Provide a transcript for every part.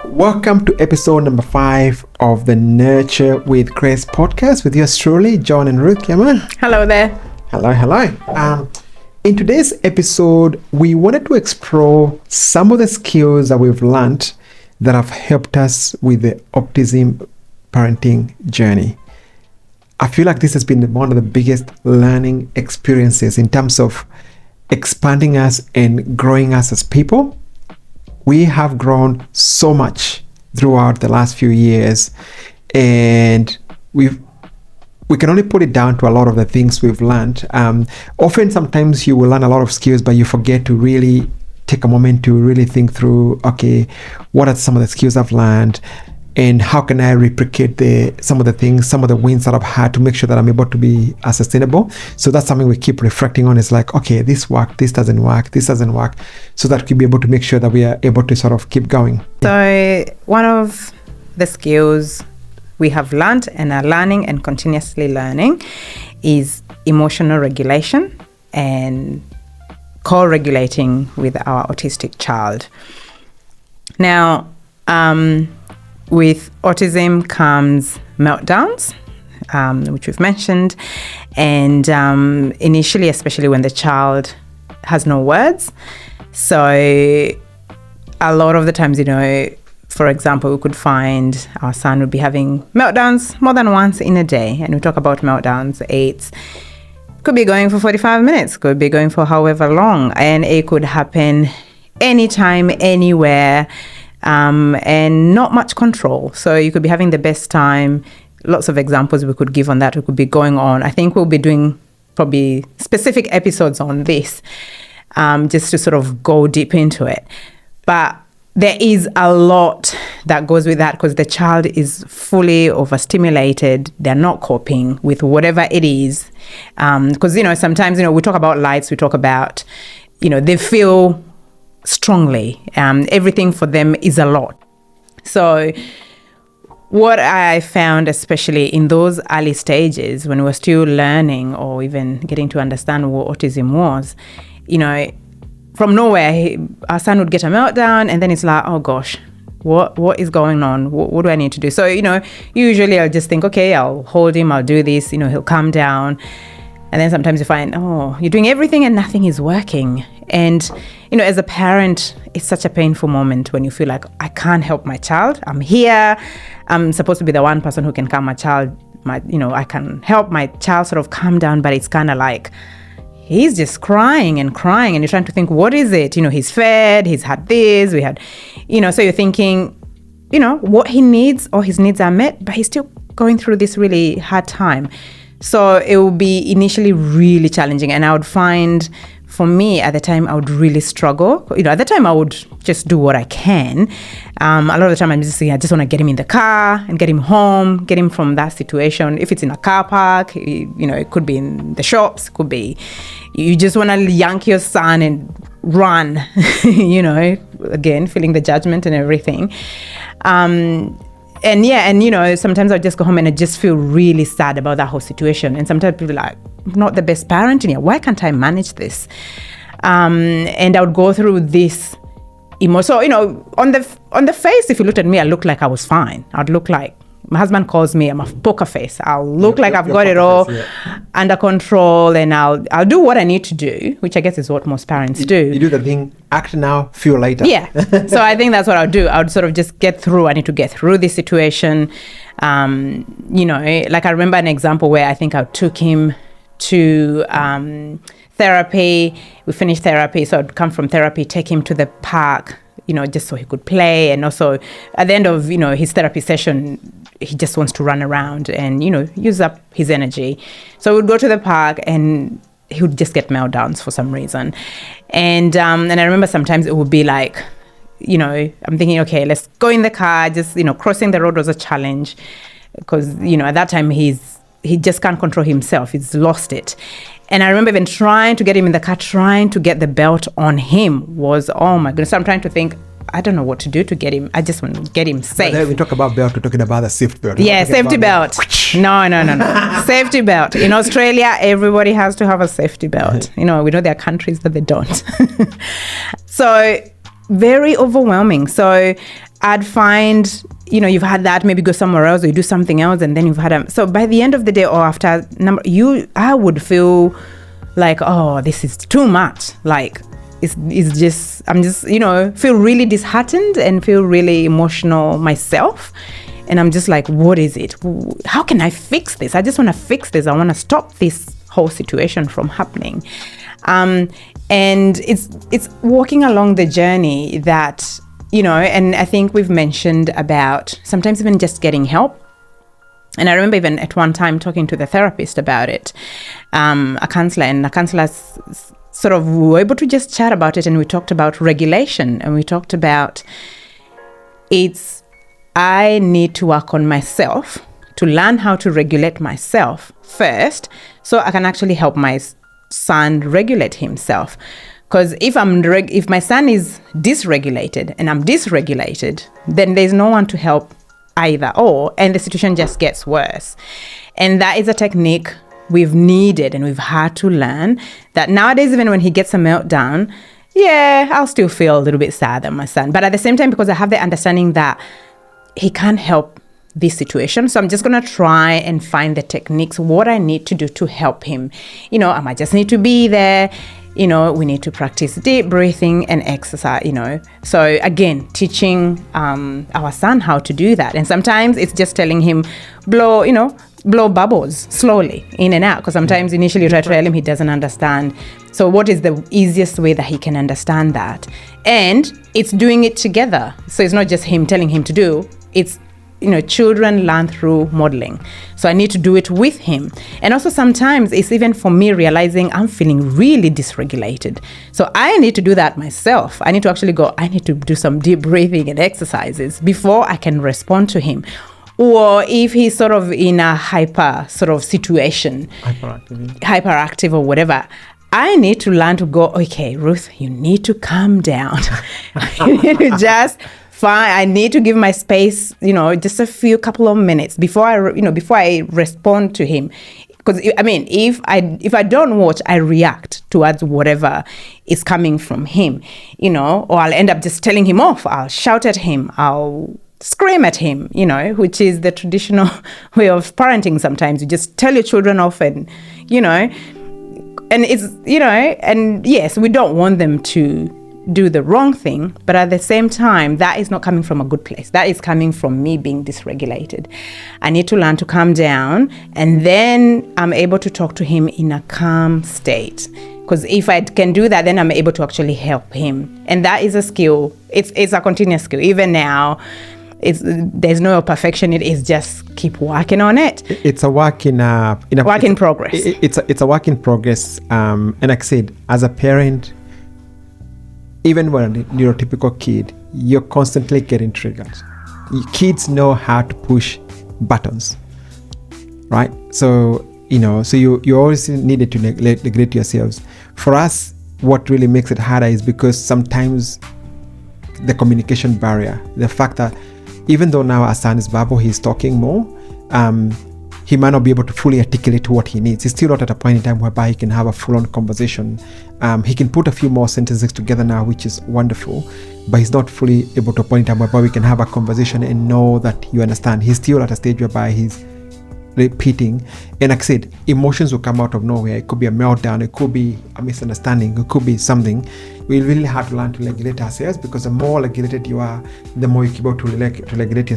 Welcome to episode number 5 of the Nurture with Grace podcast with yours truly, John and Ruth. Hello there. Hello. In today's episode, we wanted to explore some of the skills that we've learned that have helped us with the autism parenting journey. I feel like this has been one of the biggest learning experiences in terms of expanding us and growing us as people. We have grown so much throughout the last few years, and we can only put it down to a lot of the things we've learned. Often, sometimes you will learn a lot of skills, but you forget to really take a moment to really think through, okay, what are some of the skills I've learned, and how can I replicate some of the wins that I've had to make sure that I'm able to be sustainable. So that's something we keep reflecting on. It's like, okay, this worked, this doesn't work, so that we'll be able to make sure that we are able to sort of keep going. So one of the skills we have learned and are learning and continuously learning is emotional regulation and co-regulating with our autistic child. Now, with autism comes meltdowns, which we've mentioned, and initially, especially when the child has no words. So a lot of the times, for example, we could find our son would be having meltdowns more than once in a day. And we talk about meltdowns, could be going for 45 minutes, could be going for however long. And it could happen anytime, anywhere. And not much control. So you could be having the best time. Lots of examples we could give on that. We could be going on. I think we'll be doing probably specific episodes on this, just to sort of go deep into it. But there is a lot that goes with that because the child is fully overstimulated. They're not coping with whatever it is. Because, sometimes, we talk about lights, we talk about, they feel strongly. Everything for them is a lot. So what I found, especially in those early stages when we were still learning or even getting to understand what autism was, from nowhere, our son would get a meltdown and then it's like, oh gosh, what is going on? What do I need to do? So, usually I'll just think, okay, I'll hold him, I'll do this, he'll calm down. And then sometimes you find, you're doing everything and nothing is working. And, as a parent, it's such a painful moment when you feel like, I can't help my child. I'm here. I'm supposed to be the one person who can calm my child. I can help my child sort of calm down, but it's kind of like, he's just crying. And you're trying to think, what is it? He's fed, he's had this, we had, so you're thinking, what he needs or his needs are met, but he's still going through this really hard time. So it would be initially really challenging. And I would find, for me, at the time, I would really struggle. At the time, I would just do what I can. A lot of the time, I'm just saying, I just want to get him in the car and get him home, get him from that situation. If it's in a car park, it could be in the shops, it could be, you just want to yank your son and run, again, feeling the judgment and everything. Sometimes I just go home and I just feel really sad about that whole situation. And sometimes people are like, I'm not the best parent in here. Why can't I manage this? And I would go through this emotion. So, on the face, if you looked at me, I looked like I was fine. I'd look like, my husband calls me, I'm a poker face. I'll look like I've got it all under control, and I'll do what I need to do, which I guess is what most parents do. You do the thing, act now, feel later. Yeah. So I think that's what I'll do. I would sort of just get through. I need to get through this situation. Like I remember an example where I think I took him to therapy. We finished therapy. So I'd come from therapy, take him to the park, just so he could play. And also at the end of, his therapy session, he just wants to run around and, use up his energy. So we'd go to the park and he would just get meltdowns for some reason. And I remember sometimes it would be like, I'm thinking, okay, let's go in the car. Just, crossing the road was a challenge because, at that time he just can't control himself. He's lost it. And I remember even trying to get him in the car, trying to get the belt on him was, oh my goodness. So I'm trying to think, I don't know what to do to get him. I just want to get him safe. When we talk about belt, we're talking about the safety belt. Yeah, safety belt. No. Safety belt. In Australia, everybody has to have a safety belt. We know there are countries that they don't. So very overwhelming. So I'd find, you've had that, maybe go somewhere else or you do something else, and then you've had so by the end of the day or after I would feel like, oh, this is too much. Like, it's just, I'm just, feel really disheartened and feel really emotional myself. And I'm just like, what is it? How can I fix this? I just want to fix this. I want to stop this whole situation from happening. And it's walking along the journey that, and I think we've mentioned about sometimes even just getting help. And I remember even at one time talking to the therapist about it, a counselor sort of, we were able to just chat about it, and we talked about regulation, and we talked about I need to work on myself to learn how to regulate myself first, so I can actually help my son regulate himself. Because if my son is dysregulated and I'm dysregulated, then there's no one to help either or, and the situation just gets worse. And that is a technique we've needed and we've had to learn, that nowadays, even when he gets a meltdown, I'll still feel a little bit sad at my son. But at the same time, because I have the understanding that he can't help this situation, so I'm just going to try and find the techniques, what I need to do to help him. I might just need to be there. We need to practice deep breathing and exercise, So again, teaching our son how to do that. And sometimes it's just telling him, blow bubbles slowly in and out. Because sometimes initially you try to tell him, he doesn't understand. So what is the easiest way that he can understand that? And it's doing it together. So it's not just him telling him to do, it's children learn through modeling. So I need to do it with him. And also sometimes it's even for me realizing I'm feeling really dysregulated. So I need to do that myself. I need to actually I need to do some deep breathing and exercises before I can respond to him. Or if he's sort of in a hyper sort of situation, hyperactive or whatever, I need to learn to go, okay, Ruth, you need to calm down. You need to just I need to give my space, just a couple of minutes before I respond to him. Because if I don't watch, I react towards whatever is coming from him, or I'll end up just telling him off. I'll shout at him. I'll scream at him, which is the traditional way of parenting. Sometimes you just tell your children off, and it's, and yes, we don't want them to do the wrong thing, but at the same time, that is not coming from a good place. That is coming from me being dysregulated. I need to learn to calm down, and then I'm able to talk to him in a calm state. Because if I can do that, then I'm able to actually help him. And that is a skill. It's a continuous skill. Even now, there's no perfection. It is just keep working on it. It's a work in progress. It's a work in progress. And like I said, as a parent, even when a neurotypical kid, you're constantly getting triggered. Kids know how to push buttons, right? So, so you always needed to regulate yourselves. For us, what really makes it harder is because sometimes the communication barrier, the fact that even though now our son is verbal, he's talking more, he might not be able to fully articulate what he needs. He's still not at a point in time whereby he can have a full-on conversation. He can put a few more sentences together now, which is wonderful, but he's not fully able to a point in time whereby we can have a conversation and know that you understand. He's still at a stage whereby he's repeating. And like I said, emotions will come out of nowhere. It could be a meltdown, it could be a misunderstanding, it could be something. We really have to learn to regulate ourselves, because the more regulated you are, the more you're able to regulate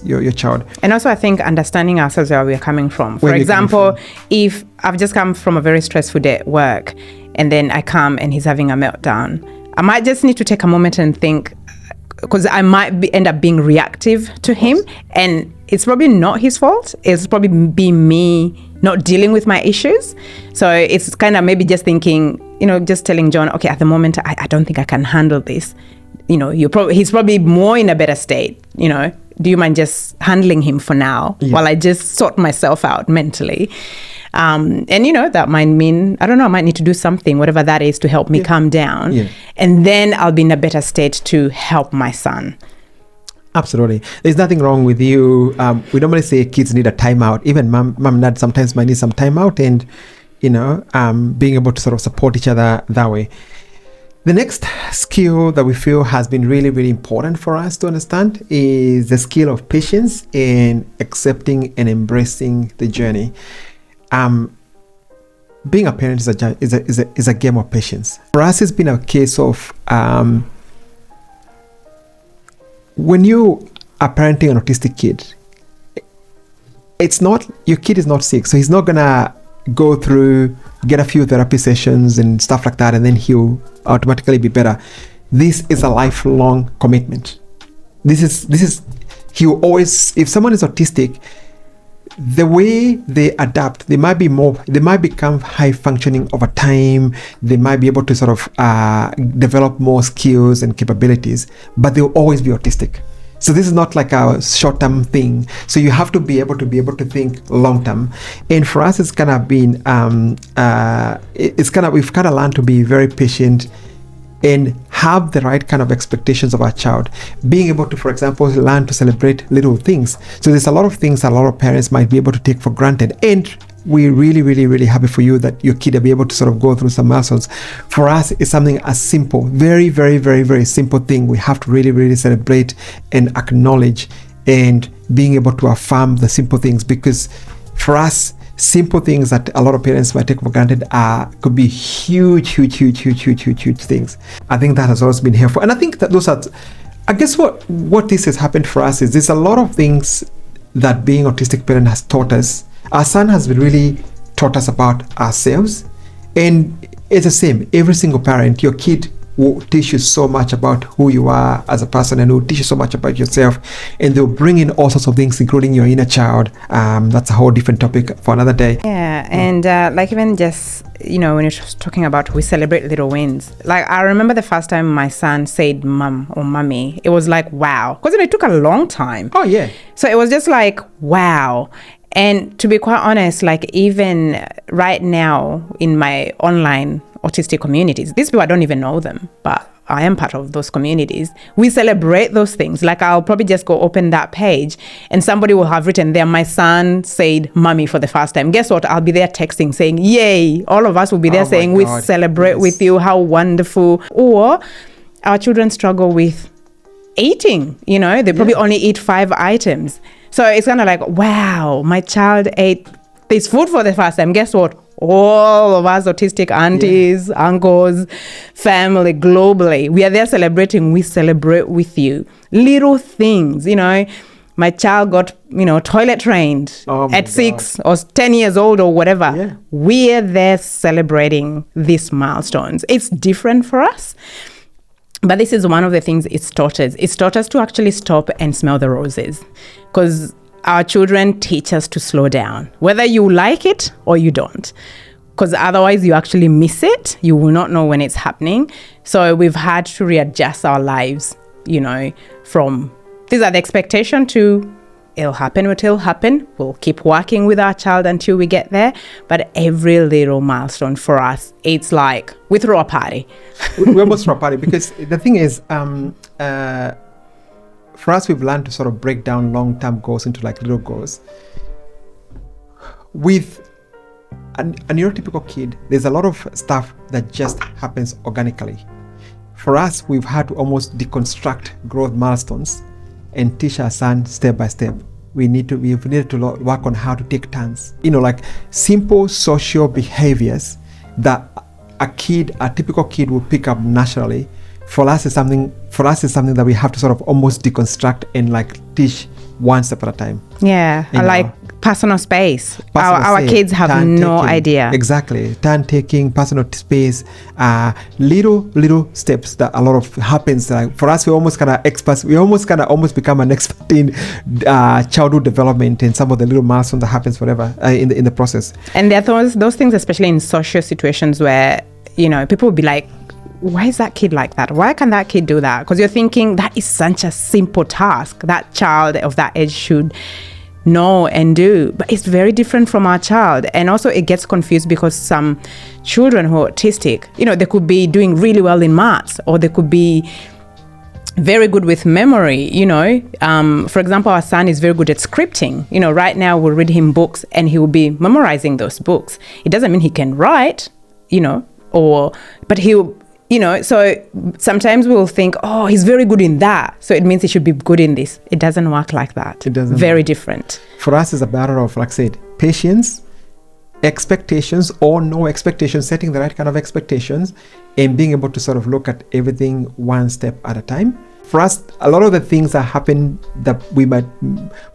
your child. And also, I think understanding ourselves where we're coming from. For example, if I've just come from a very stressful day at work, and then I come and he's having a meltdown, I might just need to take a moment and think, because I might end up being reactive to him, and it's probably not his fault. It's probably be me not dealing with my issues. So it's kind of maybe just thinking, just telling John, okay, at the moment, I don't think I can handle this. He's probably more in a better state. Do you mind just handling him for now while I just sort myself out mentally? And that might mean, I don't know, I might need to do something, whatever that is, to help me calm down. Yeah. And then I'll be in a better state to help my son. Absolutely. There's nothing wrong with you. We normally say kids need a timeout. Even mom and dad sometimes might need some timeout, and, being able to sort of support each other that way. The next skill that we feel has been really, really important for us to understand is the skill of patience in accepting and embracing the journey. Being a parent is a game of patience. For us, it's been a case of when you are parenting an autistic kid, it's not, your kid is not sick, so he's not gonna go through, get a few therapy sessions and stuff like that, and then he'll automatically be better. This is a lifelong commitment. This is he'll always, if someone is autistic, the way they adapt, they might become high functioning over time. They might be able to sort of develop more skills and capabilities, but they'll always be autistic. So this is not like a short-term thing. So you have to be able to think long-term. And for us, it's kind of been, we've kind of learned to be very patient and have the right kind of expectations of our child. Being able to, for example, learn to celebrate little things. So there's a lot of things that a lot of parents might be able to take for granted. And we're really, really, really happy for you that your kid will be able to sort of go through some milestones. For us, it's something as simple, very, very, very, very simple thing we have to really, really celebrate and acknowledge, and being able to affirm the simple things, because for us, simple things that a lot of parents might take for granted could be huge things. I think that has always been helpful. And I think that those are, I guess what this has happened for us is there's a lot of things that being autistic parent has taught us. Our son has really taught us about ourselves, and it's the same. Every single parent, your kid will teach you so much about who you are as a person, and will teach you so much about yourself, and they'll bring in all sorts of things, including your inner child. That's a whole different topic for another day. Yeah, and like even just, when you're talking about we celebrate little wins. Like I remember the first time my son said mum or mummy, it was like, wow. Because it took a long time. Oh, yeah. So it was just like, wow. And to be quite honest, like even right now in my online autistic communities, these people, I don't even know them, but I am part of those communities. We celebrate those things. Like I'll probably just go open that page and somebody will have written there, my son said mommy for the first time. Guess what? I'll be there texting saying, yay. All of us will be there saying, we celebrate with you. How wonderful. Or our children struggle with eating, they probably only eat 5 items. So it's kind of like, wow, my child ate this food for the first time. Guess what? All of us autistic aunties, uncles, family, globally, we are there celebrating. We celebrate with you. Little things, my child got, toilet trained at 6 or 10 years old or whatever. Yeah. We are there celebrating these milestones. It's different for us. But this is one of the things it's taught us. It's taught us to actually stop and smell the roses, because our children teach us to slow down, whether you like it or you don't, because otherwise you actually miss it. You will not know when it's happening. So we've had to readjust our lives, from these are the expectation to it'll happen what it'll happen. We'll keep working with our child until we get there. But every little milestone for us, it's like we throw a party. We almost throw a party, because the thing is, for us, we've learned to sort of break down long-term goals into like little goals. With a neurotypical kid, there's a lot of stuff that just happens organically. For us, we've had to almost deconstruct growth milestones and teach our son step by step. We've needed to work on how to take turns. Like simple social behaviors that a typical kid will pick up naturally. For us, is something that we have to sort of almost deconstruct and like teach one step at a time. Yeah, like personal space. Our kids have no idea. Exactly. Turn taking, personal space, little steps that a lot of happens. Like for us, we almost kind of almost become an expert in childhood development and some of the little milestones that happens whatever in the process. And there are those things, especially in social situations where, people will be like, why is that kid like that? Why can that kid do that? Because you're thinking that is such a simple task that child of that age should know and do. But it's very different from our child. And also it gets confused because some children who are autistic, they could be doing really well in maths, or they could be very good with memory, For example, our son is very good at scripting. Right now we'll read him books and he will be memorizing those books. It doesn't mean he can write, but so sometimes we'll think, oh, he's very good in that, so it means he should be good in this. It doesn't work like that. It doesn't. Very different. For us, it's a matter of, like I said, patience, expectations or no expectations, setting the right kind of expectations, and being able to sort of look at everything one step at a time. For us, a lot of the things that happen that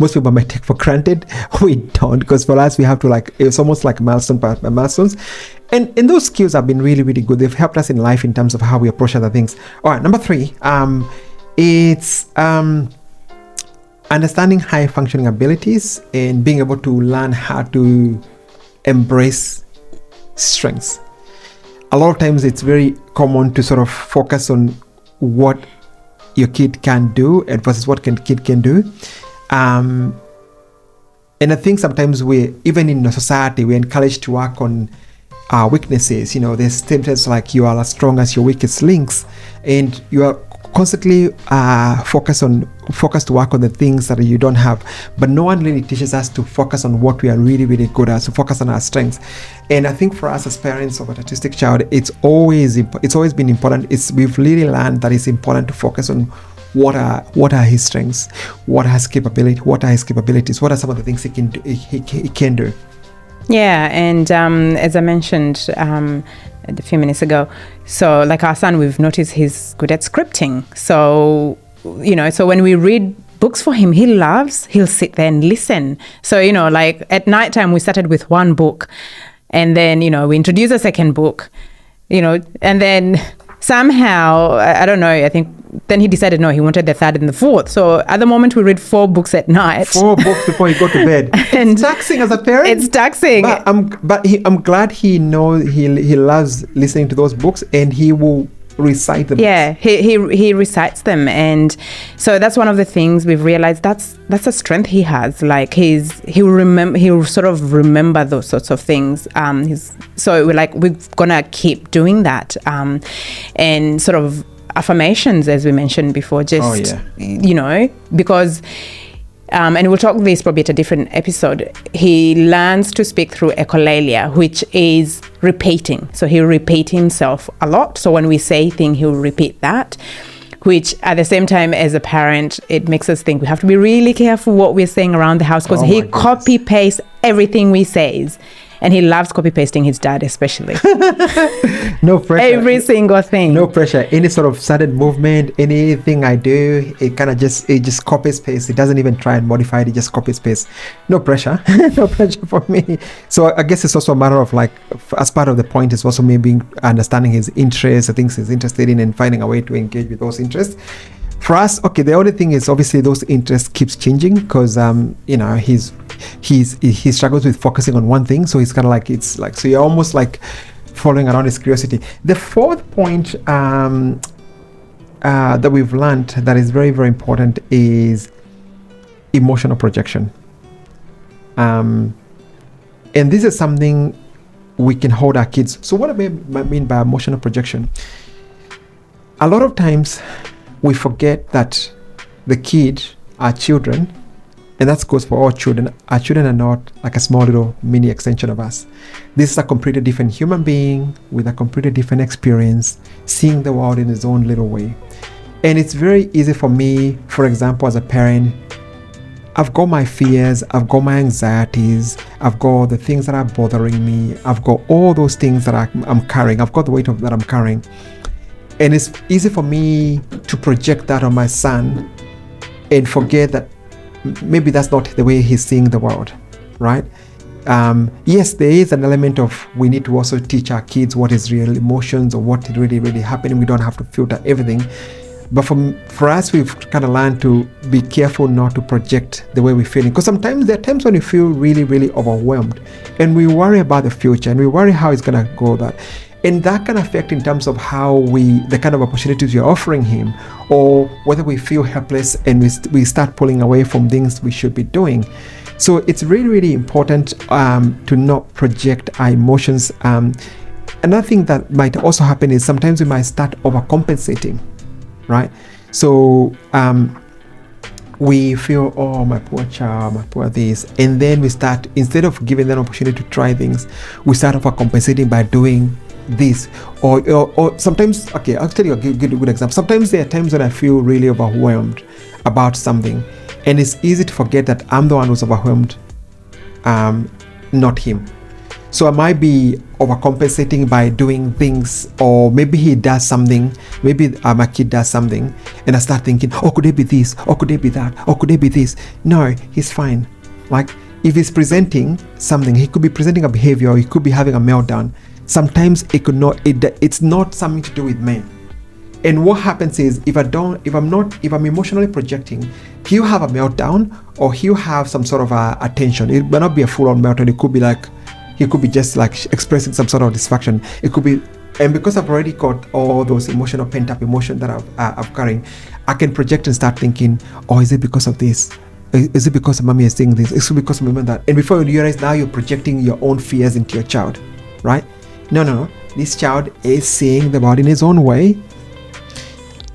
most people might take for granted, we don't, because for us, we have to it's almost like milestones. And those skills have been really, really good. They've helped us in life in terms of how we approach other things. All right, number 3, it's understanding high functioning abilities and being able to learn how to embrace strengths. A lot of times it's very common to sort of focus on what your kid can do versus what kid can do. And I think sometimes even in a society, we're encouraged to work on our weaknesses. There's statements like you are as strong as your weakest links, and you are constantly focused to work on the things that you don't have, but no one really teaches us to focus on what we are really, really good at, to focus on our strengths. And I think for us as parents of an autistic child, it's always been important. We've really learned that it's important to focus on what are his strengths, what are his capabilities, what are some of the things he can do. Yeah, and as I mentioned a few minutes ago, so like our son, we've noticed he's good at scripting. So, so when we read books for him, he'll sit there and listen. So, like at nighttime, we started with one book, and then, we introduced a second book, and then somehow, I don't know, I think then he decided, no, he wanted the third and the fourth. So at the moment, we read 4 books at night. 4 books before you go to bed. And it's taxing as a parent. It's taxing. But I'm glad he knows he loves listening to those books, and he will recite them. Yeah, he recites them, and so that's one of the things we've realized. That's a strength he has. Like he'll sort of remember those sorts of things. So we're gonna keep doing that, and sort of affirmations, as we mentioned before, just because and we'll talk this probably at a different episode. He learns to speak through echolalia, which is repeating. So he'll repeat himself a lot. So when we say things, he'll repeat that, which at the same time, as a parent, it makes us think we have to be really careful what we're saying around the house, because he copy pastes everything we says. And he loves copy pasting his dad, especially. No pressure. Every single thing. No pressure. Any sort of sudden movement, anything I do, it just copies paste. It doesn't even try and modify it. It just copies paste. No pressure. No pressure for me. So I guess it's also a matter of as part of the point is also maybe understanding his interests, the things he's interested in, and finding a way to engage with those interests. For us, the only thing is obviously those interests keeps changing, because he struggles with focusing on one thing, so he's kind of so you're almost like following around his curiosity. The 4th point that we've learned that is very, very important is emotional projection, and this is something we can hold our kids. So what do I mean by emotional projection? A lot of times we forget that the kids are children, and that goes for all children. Our children are not like a small little mini extension of us. This is a completely different human being with a completely different experience, seeing the world in his own little way. And it's very easy for me, for example, as a parent, I've got my fears, I've got my anxieties, I've got the things that are bothering me, I've got all those things that I'm carrying, I've got the weight that I'm carrying. And it's easy for me to project that on my son and forget that maybe that's not the way he's seeing the world, right? Yes, there is an element of we need to also teach our kids what is real emotions or what is really, really happening. We don't have to filter everything. But for us, we've kind of learned to be careful not to project the way we're feeling. Because sometimes there are times when we feel really, really overwhelmed and we worry about the future and we worry how it's going to go that. And that can affect in terms of how the kind of opportunities we're offering him, or whether we feel helpless and we start pulling away from things we should be doing. So it's really, really important to not project our emotions. Another thing that might also happen is sometimes we might start overcompensating, right? So we feel, oh, my poor child, my poor this. And then we start, instead of giving them an opportunity to try things, we start overcompensating by doing this, or sometimes, okay, I'll tell you a good example. Sometimes there are times when I feel really overwhelmed about something, and it's easy to forget that I'm the one who's overwhelmed, not him. So I might be overcompensating by doing things, or maybe he does something, maybe my kid does something, and I start thinking, oh, could it be this, or could it be that, or could it be this? No, he's fine. Like, if he's presenting something, he could be presenting a behavior, or he could be having a meltdown. Sometimes it's not something to do with me. And what happens is, if I'm emotionally projecting, he'll have a meltdown, or he'll have some sort of a tension. It might not be a full-on meltdown. It could be like, he could be just like expressing some sort of dysfunction. It could be, and because I've already got all those emotional pent-up emotion that I've carrying, I can project and start thinking, oh, is it because of this? Is it because mommy is saying this? Is it because of mommy that? And before you realize, now you're projecting your own fears into your child, right? No. This child is seeing the world in his own way.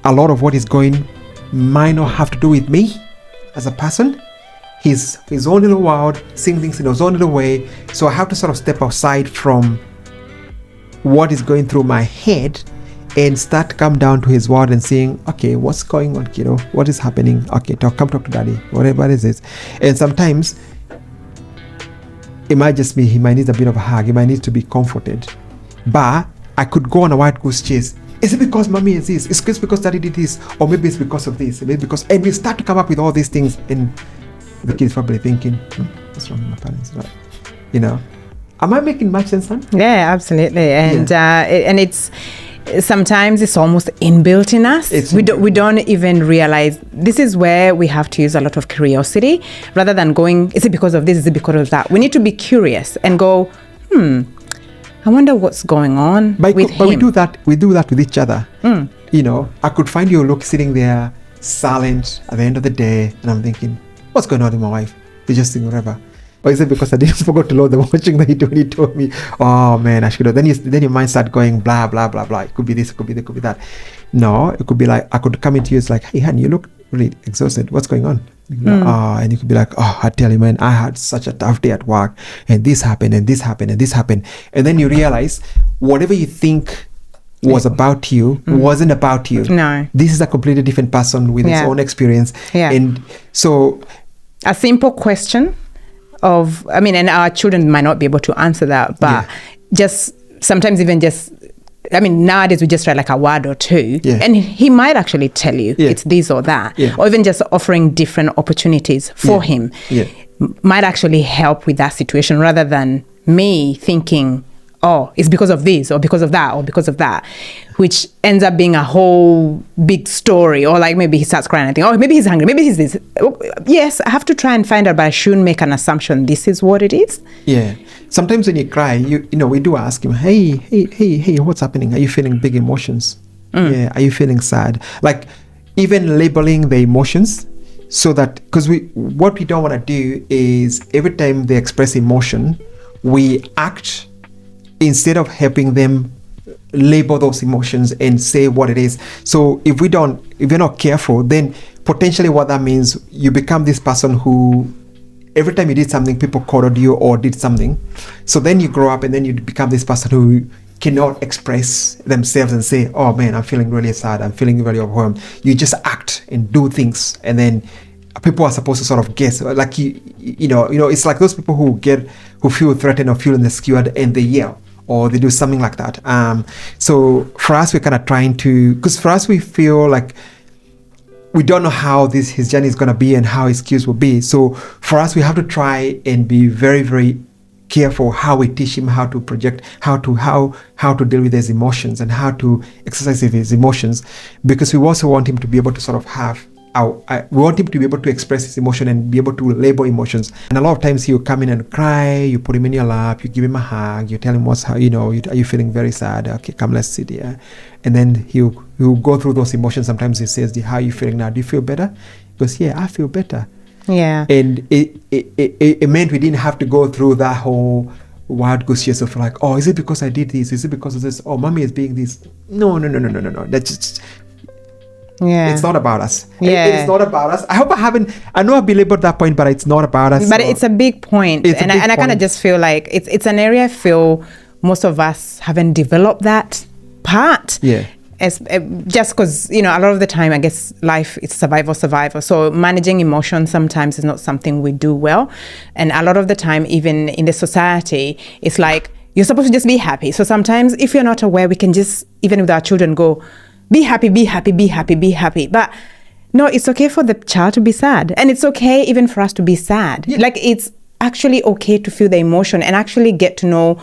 A lot of what is going might not have to do with me as a person. His own little world, seeing things in his own little way. So I have to sort of step aside from what is going through my head and start to come down to his world and saying, okay, what's going on, kiddo? What is happening? Okay, come talk to daddy, whatever it is. And sometimes it might just be he might need a bit of a hug. He might need to be comforted. But I could go on a wild goose chase. Is it because mommy is this? Is it because daddy did this? Or maybe it's because of this. Maybe because, and we start to come up with all these things, and the kid's probably thinking, what's wrong with my parents? Right? You know, am I making much sense, son? Yeah, absolutely. And and it's sometimes it's almost inbuilt in us. We don't even realize. This is where we have to use a lot of curiosity rather than going, is it because of this? Is it because of that? We need to be curious and go, I wonder what's going on with him. But we do that with each other. You know, I could find you sitting there silent at the end of the day, and I'm thinking, what's going on with my wife? They just think whatever. Or is it because I didn't forget to load the watching that he told me, oh man, I should have. Then your mind start going blah blah blah blah. It could be this, it could be that, it could be that. No, it could be like, I could come into you, it's like, hey honey, you look really exhausted. What's going on? And you could be like, oh, I tell you, man, I had such a tough day at work, and this happened, and this happened, and this happened. And then you realize whatever you think was about you wasn't about you. No. This is a completely different person with his own experience. Yeah. And so a simple question of, I mean, and our children might not be able to answer that, but just sometimes even just, I mean, nowadays we just try like a word or two, and he might actually tell you it's this or that, or even just offering different opportunities for him might actually help with that situation rather than me thinking, oh, it's because of this or because of that or because of that, which ends up being a whole big story. Or like maybe he starts crying and I think, oh, maybe he's hungry, maybe he's this. Yes, I have to try and find out, but I shouldn't make an assumption this is what it is. Yeah. Sometimes when you cry, you know, we do ask him, hey, what's happening? Are you feeling big emotions? Yeah. Are you feeling sad? Like even labeling the emotions, so that, because what we don't want to do is every time they express emotion, we act instead of helping them label those emotions and say what it is. So if you're not careful, then potentially what that means, you become this person who every time you did something, people coddled you or did something. So then you grow up and then you become this person who cannot express themselves and say, oh man, I'm feeling really sad, I'm feeling really overwhelmed. You just act and do things, and then people are supposed to sort of guess, like you know, it's like those people who feel threatened or feel insecure and they yell or they do something like that. So for us, we're kind of trying to, because for us we feel like we don't know how his journey is going to be and how his skills will be. So for us, we have to try and be very, very careful how we teach him how to project, how to deal with his emotions and how to exercise his emotions, because we also want him to be able to sort of have we want him to be able to express his emotion and be able to label emotions. And a lot of times he'll come in and cry, you put him in your lap, you give him a hug, you tell him are you feeling very sad? Okay, come, let's sit here. And then he'll go through those emotions. Sometimes he says, how are you feeling now? Do you feel better? He goes, yeah, I feel better. Yeah. And it meant we didn't have to go through that whole wild goose chase of like, oh, is it because I did this? Is it because of this? Oh, mommy is being this. No. That's just... Yeah. It's not about us. Yeah. It's not about us. I know I've belaboured that point, but it's not about us. But it's a big point. I kind of just feel like it's an area I feel most of us haven't developed that part. Yeah. Just because, a lot of the time, I guess life is survival. So managing emotions sometimes is not something we do well. And a lot of the time, even in the society, it's like, you're supposed to just be happy. So sometimes if you're not aware, we can just, even with our children, go, be happy, be happy, be happy, be happy. But no, it's okay for the child to be sad. And it's okay even for us to be sad. Yeah. Like, it's actually okay to feel the emotion and actually get to know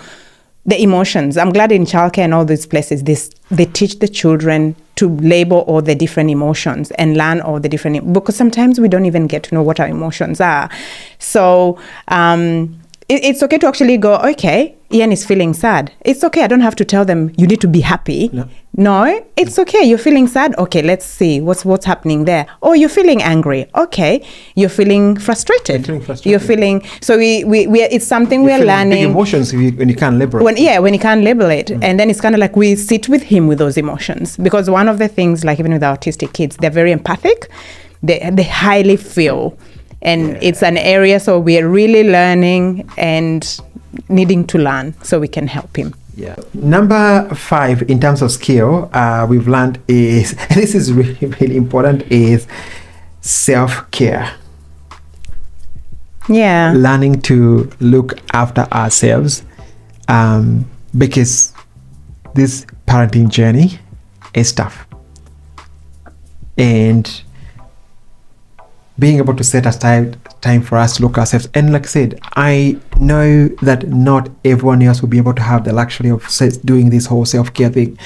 the emotions. I'm glad in childcare and all these places, they teach the children to label all the different emotions and learn all the different, because sometimes we don't even get to know what our emotions are. So it's okay to actually go, okay, Ian is feeling sad. It's okay. I don't have to tell them you need to be happy. No, it's okay. You're feeling sad. Okay, let's see what's happening there. Oh, you're feeling angry. Okay, you're feeling frustrated. You're feeling so we it's something we're learning. Big emotions when you can't label it. When you can't label it, and then it's kind of like we sit with him with those emotions, because one of the things, like even with autistic kids, they're very empathic. They highly feel, and it's an area so we're really learning and needing to learn so we can help him. Yeah. Number 5 in terms of skill we've learned is, and this is really, really important, is self-care. Yeah. Learning to look after ourselves, because this parenting journey is tough. And being able to set aside time for us to look ourselves. And like I said, I know that not everyone else will be able to have the luxury of doing this whole self-care thing,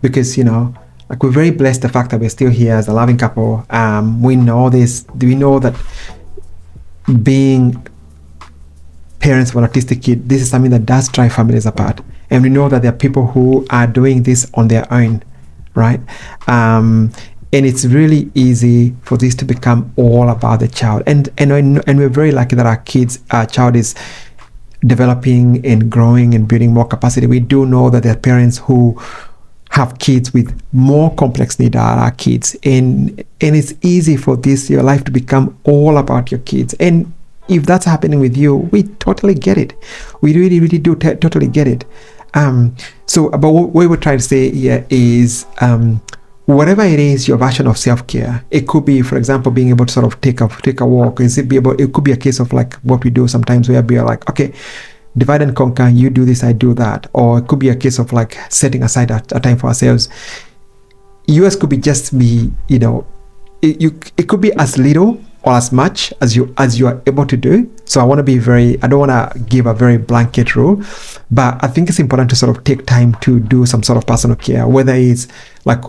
because, like, we're very blessed the fact that we're still here as a loving couple. We know this. We know that being parents of an autistic kid, this is something that does drive families apart. And we know that there are people who are doing this on their own, right? And it's really easy for this to become all about the child. And we're very lucky that our child is developing and growing and building more capacity. We do know that there are parents who have kids with more complex needs than our kids. And it's easy for your life to become all about your kids. And if that's happening with you, we totally get it. We really, really do totally get it. But what we were trying to say here is, whatever it is, your version of self-care, it could be, for example, being able to sort of take a walk. It could be a case of like what we do sometimes, where we are like, okay, divide and conquer, you do this, I do that. Or it could be a case of like setting aside a time for ourselves. Yours could be just be, it could be as little or as much as you are able to do. So I don't want to give a very blanket rule, but I think it's important to sort of take time to do some sort of personal care, whether it's like,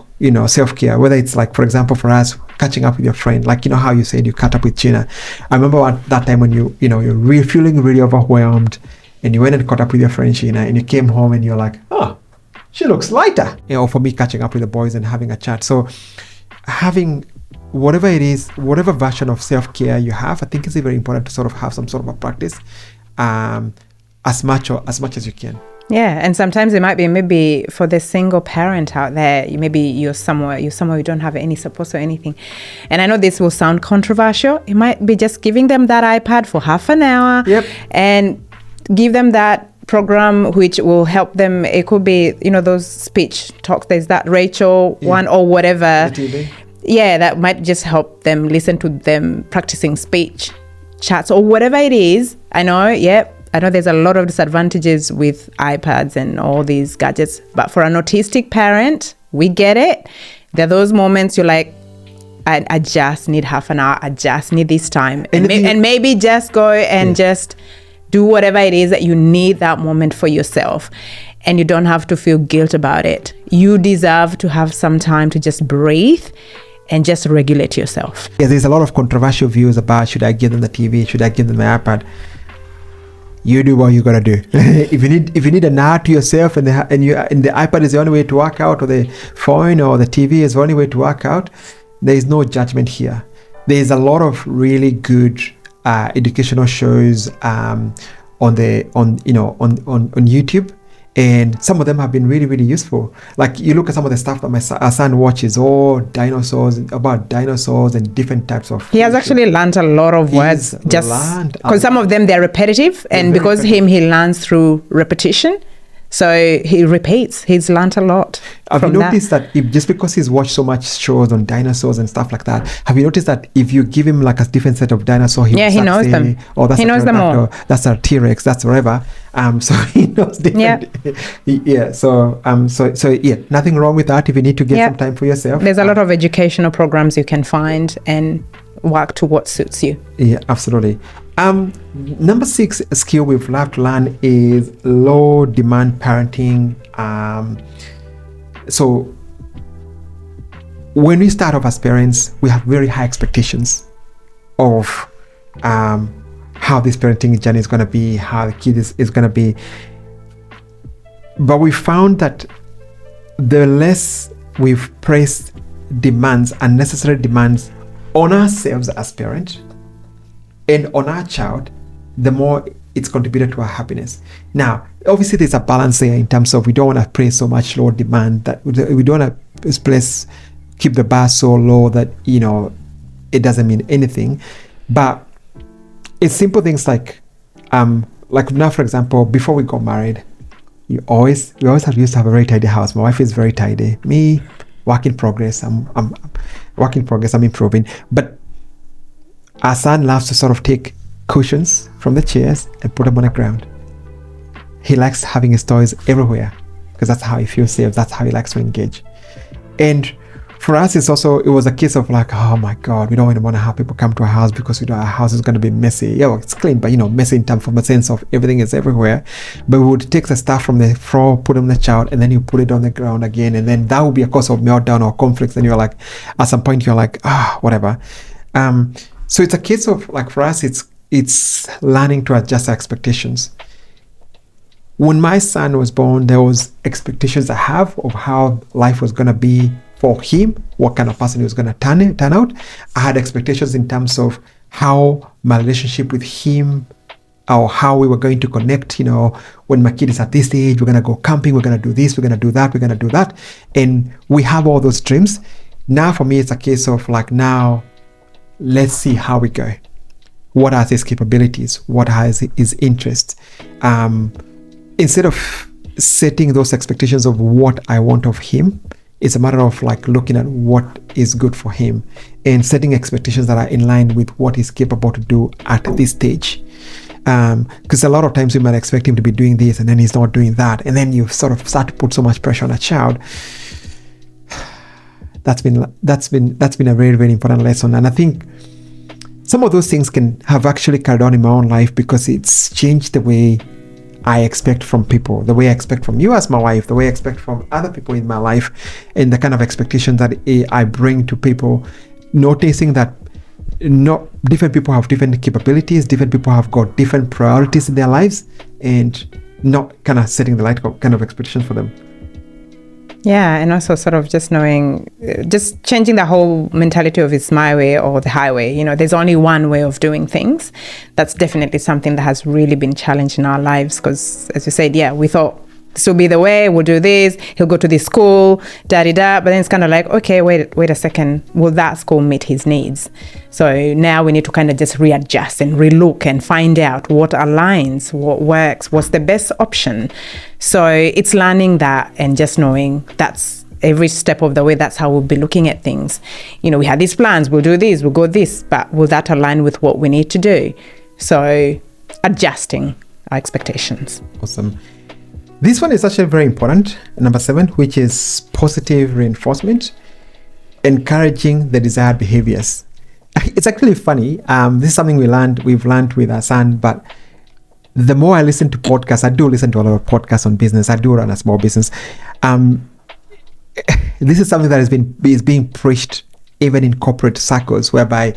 self-care, whether it's like, for example, for us, catching up with your friend, like, how you said you caught up with Gina. I remember at that time when you're really feeling really overwhelmed, and you went and caught up with your friend Gina, and you came home and you're like, oh, she looks lighter. For me, catching up with the boys and having a chat. So having whatever it is, whatever version of self-care you have, I think it's very important to sort of have some sort of a practice, as much as you can. Yeah, and sometimes it might be maybe for the single parent out there, maybe you're somewhere you don't have any support or anything. And I know this will sound controversial. It might be just giving them that iPad for half an hour. Yep. And give them that program which will help them. It could be, those speech talks. There's that Rachel one or whatever. The TV. Yeah, that might just help them listen to them practicing speech chats or whatever it is. I know there's a lot of disadvantages with iPads and all these gadgets, but for an autistic parent, we get it. There are those moments you're like, I just need half an hour. I just need this time. And maybe just go and just do whatever it is that you need that moment for yourself. And you don't have to feel guilt about it. You deserve to have some time to just breathe and just regulate yourself. Yeah, there's a lot of controversial views about, should I give them the TV? Should I give them the iPad? You do what you gotta do. If you need an hour to yourself, and the iPad is the only way to work out, or the phone or the TV is the only way to work out, there is no judgment here. There is a lot of really good educational shows on YouTube. And some of them have been really, really useful. Like, you look at some of the stuff that our son watches, about dinosaurs and different types of... He has actually learned a lot of words, just because some of them, they're repetitive. And because he learns through repetition. So he repeats. He's learnt a lot. Have you noticed that if just because he's watched so much shows on dinosaurs and stuff like that, have you noticed that if you give him like a different set of dinosaur, he knows them. Oh, that's he knows them all. That's a T-Rex. That's whatever. So he knows different. Yeah. So yeah, nothing wrong with that. If you need to get some time for yourself, there's a lot of educational programs you can find and work to what suits you. Yeah, absolutely. Number 6 skill we've left to learn is low demand parenting. So when we start off as parents, we have very high expectations of how this parenting journey is going to be, how the kid is going to be. But we found that the less we've placed demands, unnecessary demands on ourselves as parents and on our child, the more it's contributed to our happiness. Now, obviously there's a balance there in terms of we don't want to place so much low demand, that we don't want to keep the bar so low that, it doesn't mean anything. But it's simple things like now, for example, before we got married, we always used to have a very tidy house. My wife is very tidy. Me, work in progress. I'm work in progress. I'm improving. But our son loves to sort of take cushions from the chairs and put them on the ground. He likes having his toys everywhere because that's how he feels safe. That's how he likes to engage. And for us, it was a case of like, oh my God, we don't want to have people come to our house because our house is going to be messy. Yeah, it's clean, but messy in terms from a sense of everything is everywhere. But we would take the stuff from the floor, put them in the child, and then you put it on the ground again. And then that would be a cause of meltdown or conflicts. And you're like, at some point, you're like, whatever. So it's a case of like, for us, it's learning to adjust our expectations. When my son was born, there was expectations I have of how life was going to be for him, what kind of person he was going to turn out. I had expectations in terms of how my relationship with him or how we were going to connect. When my kid is at this age, we're going to go camping, we're going to do this, we're going to do that, we're going to do that. And we have all those dreams. Now for me, it's a case of like, now let's see how we go. What are his capabilities? What are his interests? Instead of setting those expectations of what I want of him, it's a matter of like looking at what is good for him and setting expectations that are in line with what he's capable to do at this stage. Because a lot of times we might expect him to be doing this and then he's not doing that. And then you sort of start to put so much pressure on a child. That's been a very, very important lesson. And I think some of those things can have actually carried on in my own life because it's changed the way I expect from people, the way I expect from you as my wife, the way I expect from other people in my life, and the kind of expectations that I bring to people, noticing that different people have different capabilities, different people have got different priorities in their lives, and not kind of setting the right kind of expectations for them. Yeah, and also sort of just changing the whole mentality of it's my way or the highway. There's only one way of doing things. That's definitely something that has really been challenged in our lives because, as you said, we thought this will be the way, we'll do this, he'll go to this school, da-di-da. But then it's kind of like, okay, wait a second, will that school meet his needs? So now we need to kind of just readjust and relook and find out what aligns, what works, what's the best option. So it's learning that and just knowing that's every step of the way, that's how we'll be looking at things. We had these plans, we'll do this, we'll go this, but will that align with what we need to do? So adjusting our expectations. Awesome. This one is actually very important, number 7, which is positive reinforcement, encouraging the desired behaviors. It's actually funny. This is something we've learned with our son, but the more I listen to podcasts, I do listen to a lot of podcasts on business. I do run a small business. This is something that is being preached even in corporate circles, whereby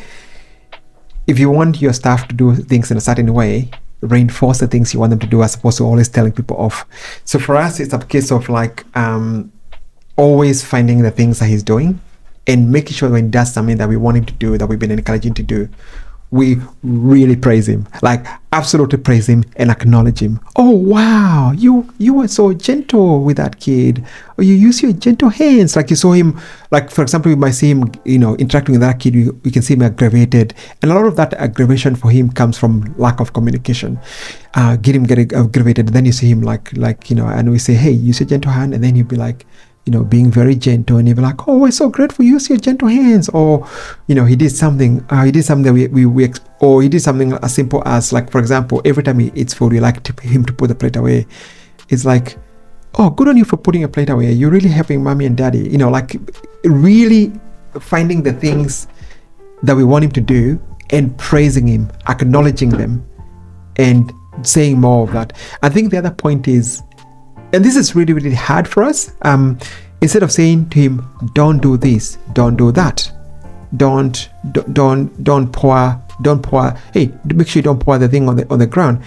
if you want your staff to do things in a certain way, reinforce the things you want them to do as opposed to always telling people off. So for us, it's a case of like always finding the things that he's doing and making sure when he does something that we want him to do, that we've been encouraging to do, we really praise him, like absolutely praise him and acknowledge him. Oh wow, you were so gentle with that kid, or you use your gentle hands. Like you saw him, like for example, you might see him, interacting with that kid. You can see him aggravated, and a lot of that aggravation for him comes from lack of communication. Get him getting aggravated, then you see him and we say, hey, use your gentle hand, and then he'll be like, being very gentle, and he'll be like, oh, we're so grateful, use your gentle hands. Or, he did something, or he did something as simple as, like, for example, every time he eats food, we like him to put the plate away. It's like, oh, good on you for putting a plate away. You're really helping mommy and daddy. Like really finding the things that we want him to do and praising him, acknowledging them, and saying more of that. I think the other point is, and this is really, really hard for us. Instead of saying to him, don't do this, don't do that, don't pour, hey, make sure you don't pour the thing on the ground.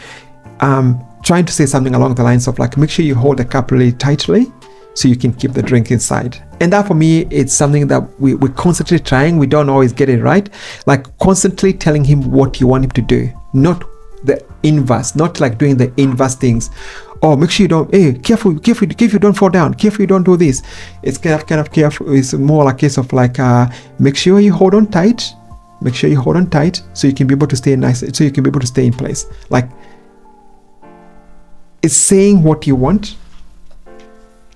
Trying to say something along the lines of, like, make sure you hold the cup really tightly so you can keep the drink inside. And that, for me, it's something that we're constantly trying. We don't always get it right. Like constantly telling him what you want him to do, not the inverse, not like doing the inverse things. Oh, make sure you don't, hey, careful, you don't fall down, careful you don't do this. It's kind of careful. It's more like a case of like, make sure you hold on tight so you can be able to stay nice, so you can be able to stay in place. Like, it's saying what you want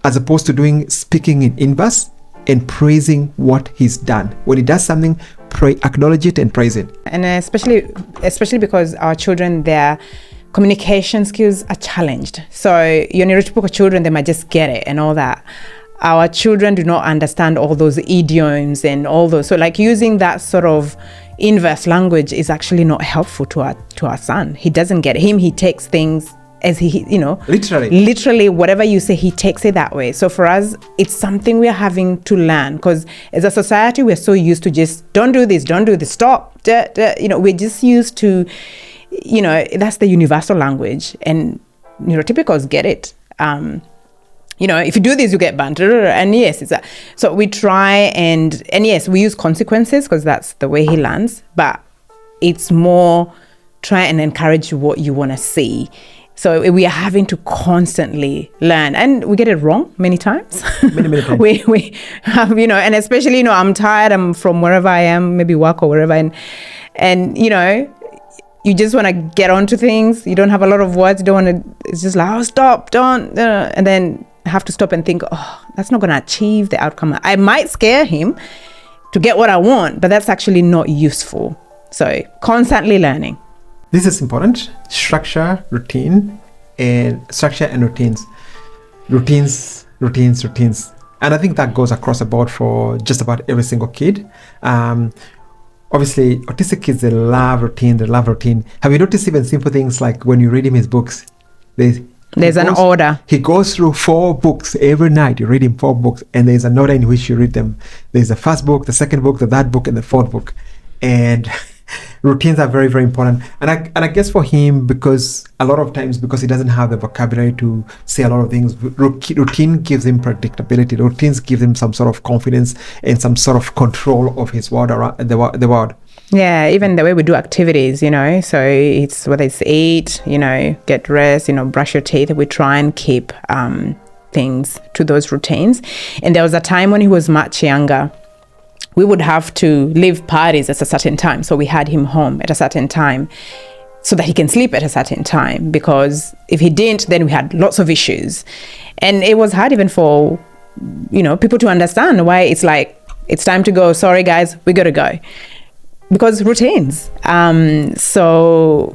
as opposed to speaking in inverse and praising what he's done. When he does something, acknowledge it and praise it. And especially because our children, their communication skills are challenged. So your neurotypical children, they might just get it and all that. Our children do not understand all those idioms and all those. So like using that sort of inverse language is actually not helpful to our son. He doesn't get it. He takes things as he literally whatever you say, he takes it that way. So for us, it's something we're having to learn, because as a society, we're so used to just don't do this, stop. We're just used to, that's the universal language, and neurotypicals get it. If you do this, you get banned. And yes, so we try and yes, we use consequences because that's the way he learns, but it's more try and encourage what you want to see. So we are having to constantly learn, and we get it wrong many times. Many times. we have, and especially, I'm tired, I'm from wherever I am, maybe work or wherever, and you just want to get onto things. You don't have a lot of words. You don't want to, it's just like, oh, stop, don't, and then have to stop and think, oh, that's not going to achieve the outcome. I might scare him to get what I want, but that's actually not useful. So constantly learning. This is important. Structure and routines. Routines. And I think that goes across the board for just about every single kid. Obviously, autistic kids, they love routine. Have you noticed even simple things like when you read him his books, there's an order. He goes through 4 books every night. You read him 4 books, and there's an order in which you read them. There's the first book, the second book, the third book, and the fourth book. And routines are very, very important. And I guess for him, because a lot of times, because he doesn't have the vocabulary to say a lot of things, routine gives him predictability. Routines give him some sort of confidence and some sort of control of his world around the world. Yeah, even the way we do activities, so it's whether it's eat, get rest, brush your teeth. We try and keep things to those routines. And there was a time when he was much younger, we would have to leave parties at a certain time. So we had him home at a certain time so that he can sleep at a certain time, because if he didn't, then we had lots of issues. And it was hard even for, people to understand why it's like, it's time to go. Sorry, guys, we got to go. Because routines. So,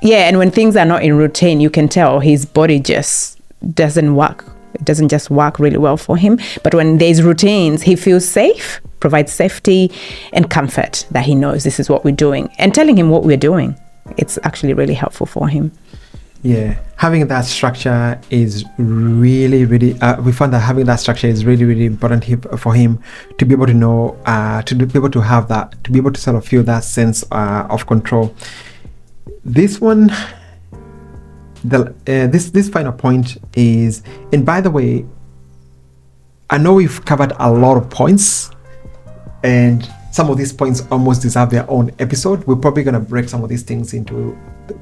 yeah, and when things are not in routine, you can tell his body just doesn't work. It doesn't just work really well for him. But when there's routines, he feels safe, provides safety and comfort that he knows this is what we're doing. And telling him what we're doing, it's actually really helpful for him. Yeah, having that structure is really, really, we found that having that structure is really, really important for him to be able to know, to be able to have that, to be able to sort of feel that sense of control. This one, this final point is, and by the way, I know we've covered a lot of points, and some of these points almost deserve their own episode. We're probably going to break some of these things into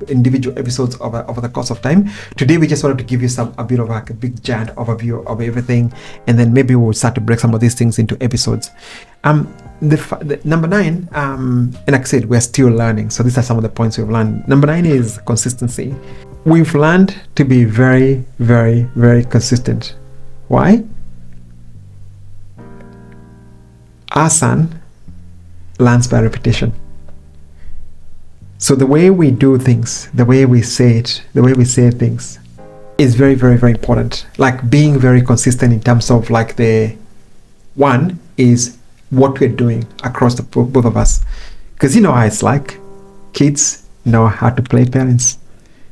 individual episodes over the course of time. Today, we just wanted to give you a bit of like a big giant overview of everything, and then maybe we'll start to break some of these things into episodes. The number 9, and like I said, we're still learning. So these are some of the points we've learned. Number 9 is consistency. We've learned to be very, very, very consistent. Why? Our son learns by repetition. So the way we do things, the way we say it, the way we say things is very, very, very important. Like being very consistent in terms of like the one is what we're doing across the both of us. Because you know how it's like. Kids know how to play parents.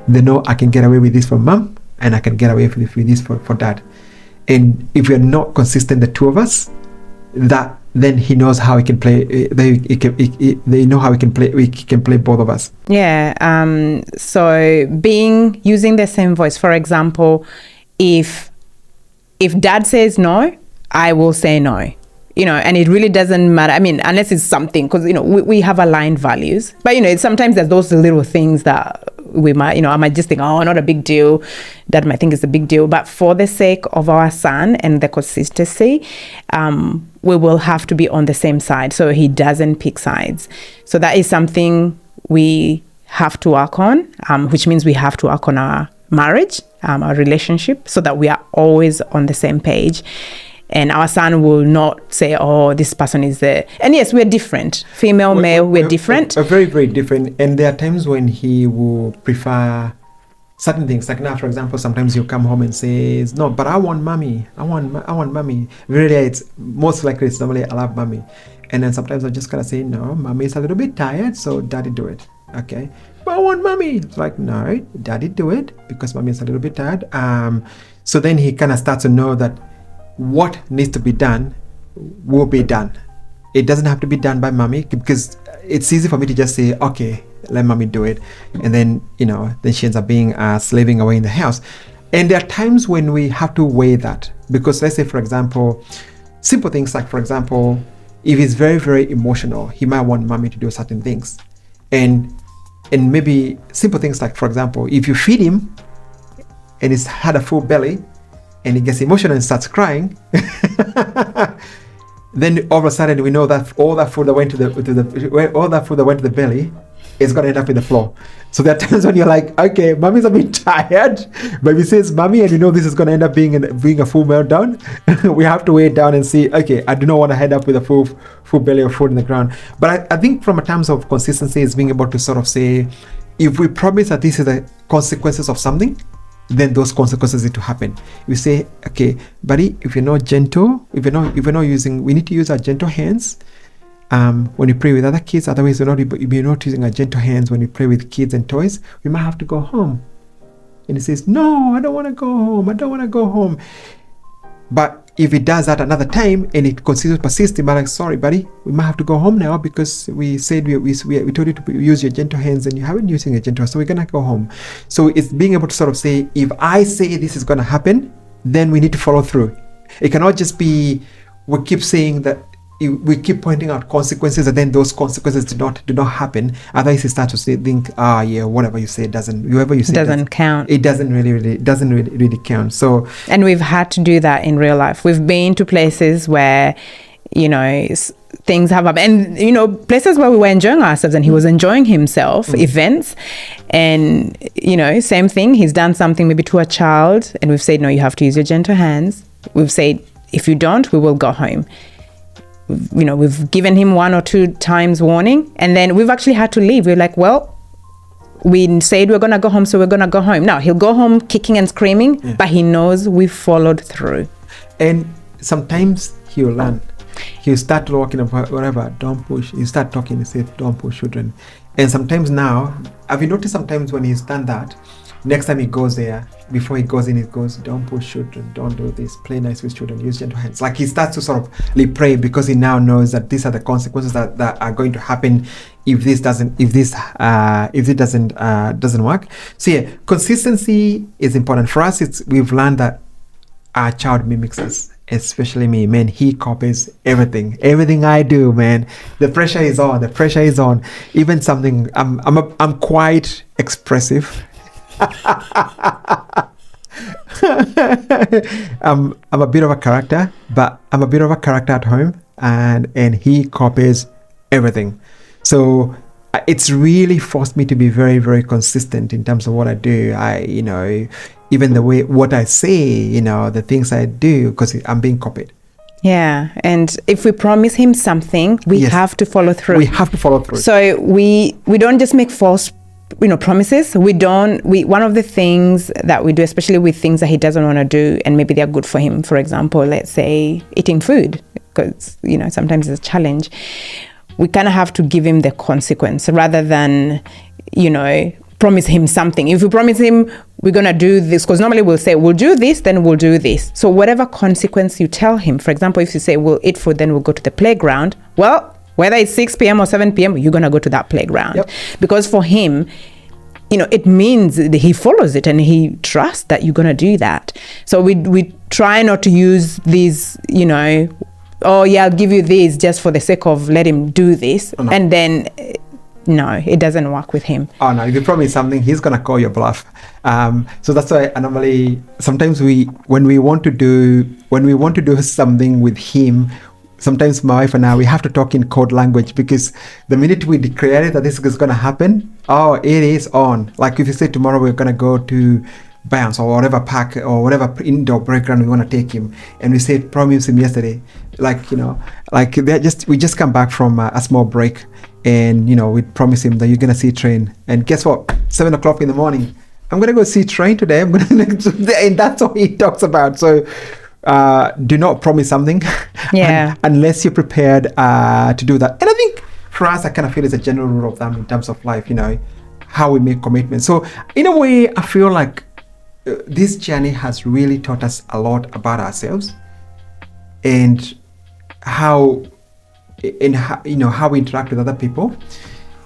They know I can get away with this from mom and I can get away with this for dad. And if we're not consistent, the two of us, that then he knows how he can play. They know how he can play. We can play both of us. Yeah. So using the same voice. For example, if dad says no, I will say no. You know, and it really doesn't matter. I mean, unless it's something, because you know we have aligned values. But you know, sometimes there's those little things that we might, you know, I might just think, oh, not a big deal. Dad might think it's a big deal. But for the sake of our son and the consistency, we will have to be on the same side so he doesn't pick sides. So that is something we have to work on, which means we have to work on our marriage, our relationship, so that we are always on the same page. And our son will not say, oh, this person is there. And yes, we're different. Female, male, we're different. We're very, very different. And there are times when he will prefer certain things. Like now, for example, sometimes he'll come home and says, no, but I want mommy. I want mommy. Really, it's most likely it's normally I love mommy. And then sometimes I just gotta say, no, mommy is a little bit tired, so daddy do it. Okay. But I want mommy. It's like, no, daddy do it because mommy is a little bit tired. So then he kind of starts to know that what needs to be done will be done. It doesn't have to be done by mommy, because it's easy for me to just say, okay, let mommy do it. And then, you know, then she ends up being slaving away in the house. And there are times when we have to weigh that, because let's say, for example, simple things like, for example, if he's very, very emotional, he might want mommy to do certain things. And maybe simple things like, for example, if you feed him and he's had a full belly, and he gets emotional and starts crying, then all of a sudden we know that all that food that went to the belly is going to end up in the floor. So there are times when you're like, okay, mommy's a bit tired, but if he says mommy, and you know this is going to end up being a full meltdown, we have to weigh it down and see, okay, I do not want to end up with a full belly of food in the ground. But I think from a terms of consistency is being able to sort of say, if we promise that this is the consequences of something, then those consequences need to happen. You say, okay, buddy, if you're not gentle, if we're not using, we need to use our gentle hands when you play with other kids. Otherwise, if you're not using our gentle hands when you play with kids and toys, we might have to go home. And he says, no, I don't want to go home. But if it does that another time and it continues to persist, you might like, sorry, buddy, we might have to go home now because we said we told you to use your gentle hands and you haven't using your gentle hands, so we're gonna go home. So it's being able to sort of say, if I say this is gonna happen, then we need to follow through. It cannot just be we keep saying that, we keep pointing out consequences and then those consequences do not happen. Otherwise, you start to think, yeah, whatever you say doesn't count. It doesn't really count. So, and we've had to do that in real life. We've been to places where, you know, things have happened, and you know, places where we were enjoying ourselves and he was enjoying himself, events, and you know, same thing. He's done something maybe to a child, and we've said, no, you have to use your gentle hands. We've said, if you don't, we will go home. You know, we've given him 1 or 2 times warning, and then we've actually had to leave. We're like, well, we said we're gonna go home, so we're gonna go home. Now he'll go home kicking and screaming, but he knows we followed through. And sometimes he'll learn. He'll start walking up, whatever, don't push. You start talking and say, don't push children. And sometimes now, have you noticed sometimes when he's done that, next time he goes there, before he goes in, he goes, don't push children, don't do this, play nice with children, use gentle hands. Like he starts to sort of pray, because he now knows that these are the consequences that are going to happen if this doesn't work. So yeah, consistency is important for us. We've learned that our child mimics us, especially me, man, he copies everything I do, man. The pressure is on. Even something, I'm quite expressive. I'm a bit of a character, but I'm a bit of a character at home, and he copies everything. So it's really forced me to be very, very consistent in terms of what I do. Even the way what I say, the things I do, because I'm being copied. Yeah, and if we promise him something, we have to follow through. We have to follow through. So we don't just make false promises. One of the things that we do, especially with things that he doesn't want to do and maybe they're good for him, for example, let's say eating food, because sometimes it's a challenge, we kind of have to give him the consequence rather than promise him something. If we promise him we're going to do this, because normally we'll say we'll do this, then we'll do this. So whatever consequence you tell him, for example, if you say we'll eat food, then we'll go to the playground, well, whether it's 6 p.m. or 7 p.m., you're going to go to that playground. Yep. Because for him, it means that he follows it and he trusts that you're going to do that. So we try not to use these, oh yeah, I'll give you this just for the sake of let him do this. Oh, no. And then, no, it doesn't work with him. Oh no, if you promise something, he's going to call your bluff. So that's why I normally, sometimes when we want to do something with him, sometimes my wife and I, we have to talk in code language, because the minute we declare it that this is going to happen, oh, it is on. Like if you say tomorrow we're going to go to bounce or whatever park or whatever indoor playground we want to take him, and we said promise him yesterday, we just come back from a small break, and we promise him that you're going to see train, and guess what, 7 o'clock in the morning, I'm going to go see train today, and that's what he talks about. So do not promise something unless you're prepared to do that. And I think for us, I kind of feel it's a general rule of thumb in terms of life, how we make commitments. So in a way, I feel like this journey has really taught us a lot about ourselves and how we interact with other people.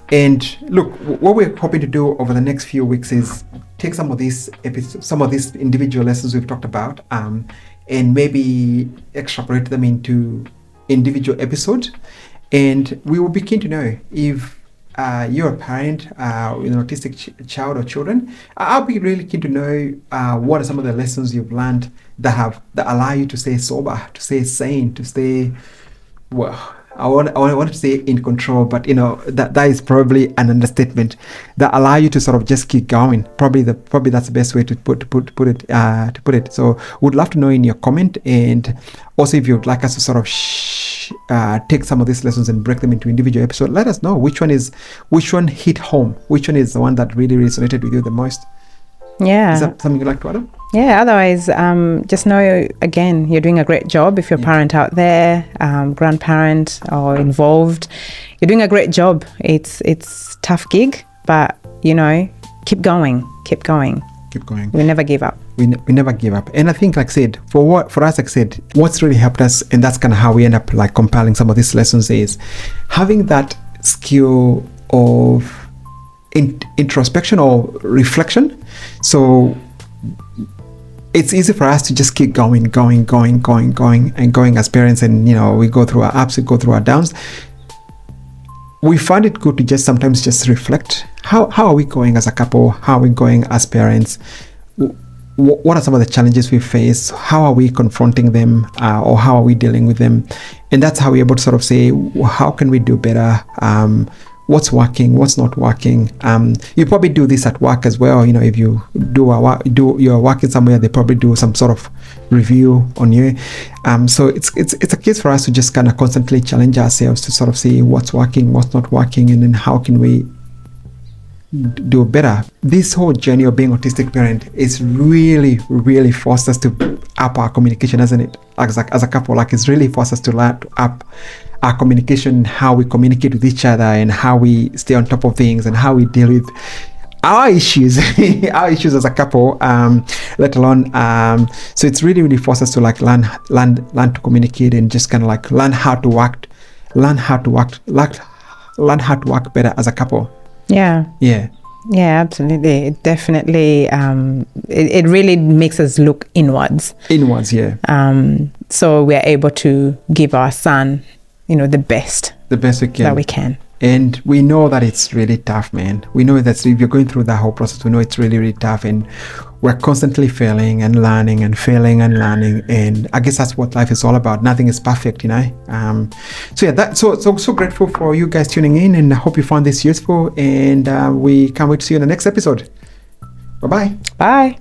And look, what we're hoping to do over the next few weeks is take some of these individual lessons we've talked about, and maybe extrapolate them into individual episodes. And we will be keen to know if you're a parent with an autistic child or children. I'll be really keen to know what are some of the lessons you've learned that allow you to stay sober, to stay sane, to stay, well, I want to say in control, but that is probably an understatement, that allow you to sort of just keep going. Probably that's the best way to put it. So would love to know in your comment, and also if you'd like us to sort of take some of these lessons and break them into individual episodes, let us know which one hit home, which one is the one that really resonated with you the most. Yeah. Is that something you'd like to add? Yeah, otherwise, just know, again, you're doing a great job. If you're a parent out there, grandparent or involved, you're doing a great job. It's tough gig, but, keep going. Keep going. We never give up. We never give up. And I think, like I said, for us, like I said, what's really helped us, and that's kind of how we end up like compiling some of these lessons, is having that skill of introspection or reflection. So it's easy for us to just keep going as parents, and we go through our ups, we go through our downs. We find it good to just sometimes just reflect. How are we going as a couple? How are we going as parents? What are some of the challenges we face? How are we confronting them, or how are we dealing with them? And that's how we're able to sort of say, how can we do better? What's working, what's not working. You probably do this at work as well. If you you're working somewhere, they probably do some sort of review on you. So it's a case for us to just kind of constantly challenge ourselves to sort of see what's working, what's not working, and then how can we do better. This whole journey of being autistic parent is really, really forced us to up our communication, hasn't it? As a couple, like it's really forced us to learn to up our communication, how we communicate with each other, and how we stay on top of things, and how we deal with our issues as a couple, let alone so it's really, really forced us to like learn to communicate, and just kind of like learn how to work better as a couple. Yeah, absolutely. It definitely it really makes us look inwards. Yeah. So we're able to give our son, the best we can. that we can. And we know that it's really tough, man. We know that if you're going through that whole process, we know it's really, really tough. And we're constantly failing and learning and failing and learning. And I guess that's what life is all about. Nothing is perfect, So grateful for you guys tuning in, and I hope you found this useful. And we can't wait to see you in the next episode. Bye-bye. Bye.